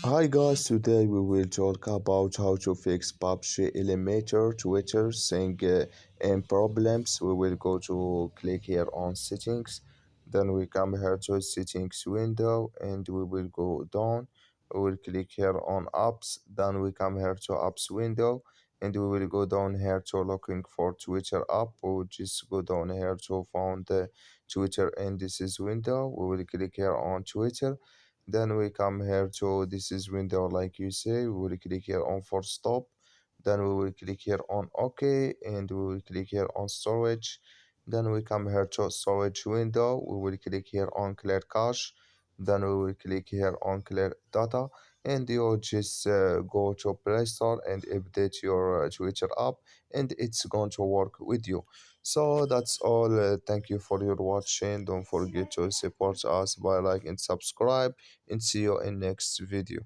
Hi guys, today we will talk about how to fix Pubg Emulator Twitter thing and problems. We will go to click here on settings, then we come here to settings window and we will go down. We will click here on apps, then we come here to apps window and we will go down here to looking for Twitter app. We will just go down here to find the Twitter and this is window. We will click here on Twitter, then we come here to this is window like you say. We will click here on for stop, then we will click here on OK and we will click here on storage. Then we come here to storage window. We will click here on clear cache, then we will click here on clear data, and you just go to Play Store and update your Twitter app, and it's going to work with you. So that's all. Thank you for your watching. Don't forget to support us by like and subscribe, and see you in next video.